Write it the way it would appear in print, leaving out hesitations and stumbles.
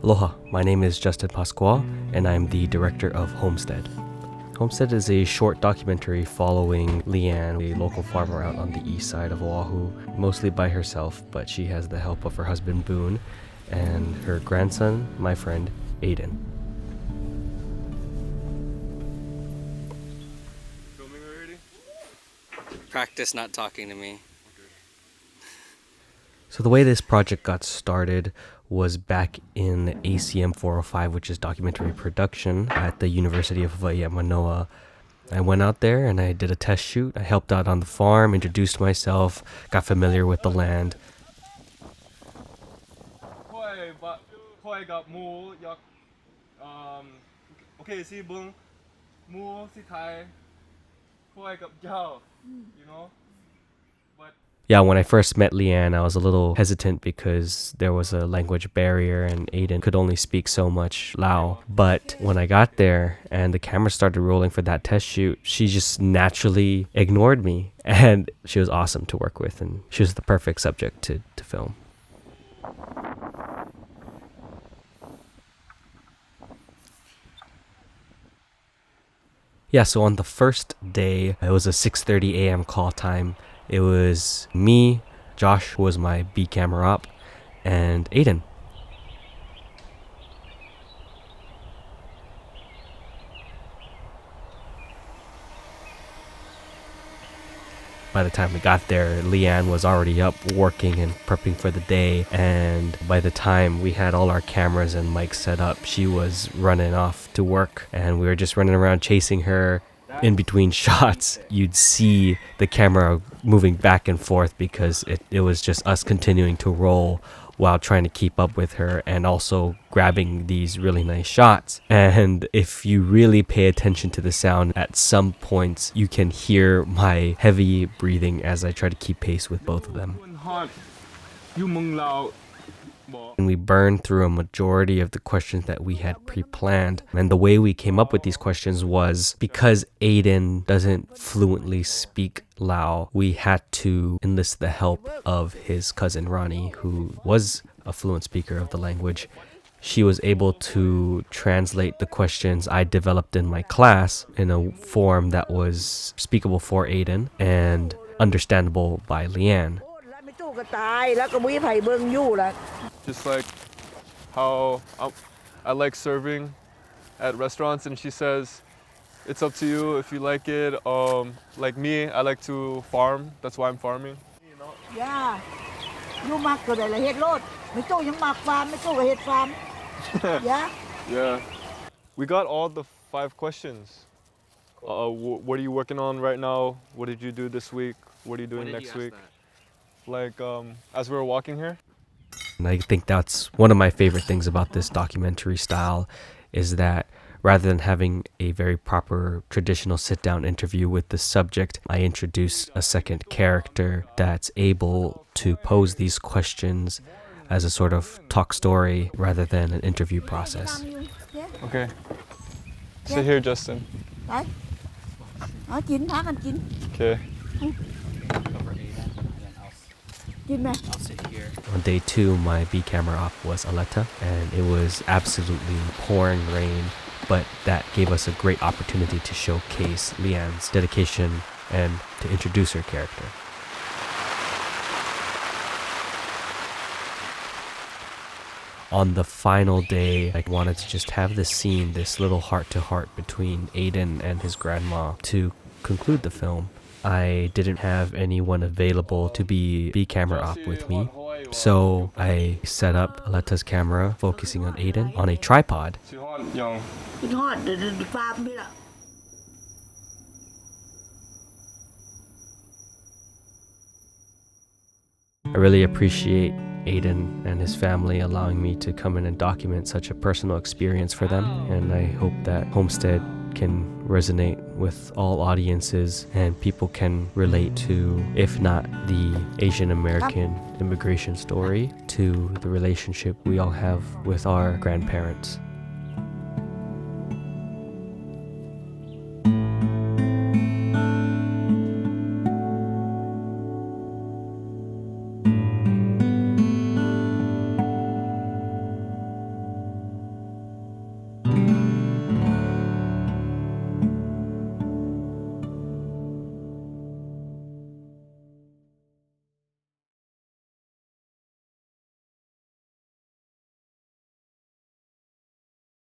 Aloha, my name is Justin Pascua, and I'm the director of Homestead. Homestead is a short documentary following Leanne, a local farmer out on the east side of Oahu, mostly by herself, but she has the help of her husband Boone and her grandson, my friend, Aiden. Filming already? Practice not talking to me. So the way this project got started was back in ACM 405, which is documentary production at the University of Hawaiʻi at Mānoa. I went out there and I did a test shoot. I helped out on the farm, introduced myself, got familiar with the land. Yeah, when I first met Leanne, I was a little hesitant because there was a language barrier and Aiden could only speak so much Lao. But when I got there and the camera started rolling for that test shoot, she just naturally ignored me. And she was awesome to work with, and she was the perfect subject to film. Yeah, so on the first day, it was a 6:30 a.m. call time. It was me, Josh, who was my B camera op, and Aiden. By the time we got there, Leanne was already up working and prepping for the day, and by the time we had all our cameras and mics set up, she was running off to work, and we were just running around chasing her. In between shots, you'd see the camera moving back and forth because it was just us continuing to roll while trying to keep up with her and also grabbing these really nice shots. And if you really pay attention to the sound, at some points you can hear my heavy breathing as I try to keep pace with both of them. And we burned through a majority of the questions that we had pre-planned. And the way we came up with these questions was because Aiden doesn't fluently speak Lao, we had to enlist the help of his cousin Ronnie, who was a fluent speaker of the language. She was able to translate the questions I developed in my class in a form that was speakable for Aiden and understandable by Leanne. Just like how I like serving at restaurants, and she says it's up to you if you like it. Like me, I like to farm. That's why I'm farming. Yeah. You make the head load. Me too, you make farm. Me too, head farm. Yeah. Yeah. We got all the 5 questions. What are you working on right now? What did you do this week? What are you doing next week? Like as we were walking here. And I think that's one of my favorite things about this documentary style is that rather than having a very proper traditional sit-down interview with the subject, I introduce a second character that's able to pose these questions as a sort of talk story rather than an interview process. Okay. Sit here, Justin. Okay. I'll sit here. On day 2, my B camera op was Aletta, and it was absolutely pouring rain, but that gave us a great opportunity to showcase Leanne's dedication and to introduce her character. On the final day, I wanted to just have this scene, this little heart-to-heart between Aiden and his grandma to conclude the film. I didn't have anyone available to be camera op with me, so I set up Aletta's camera focusing on Aiden on a tripod. I really appreciate Aiden and his family allowing me to come in and document such a personal experience for them, and I hope that Homestead can resonate with all audiences and people can relate to, if not the Asian American immigration story, to the relationship we all have with our grandparents.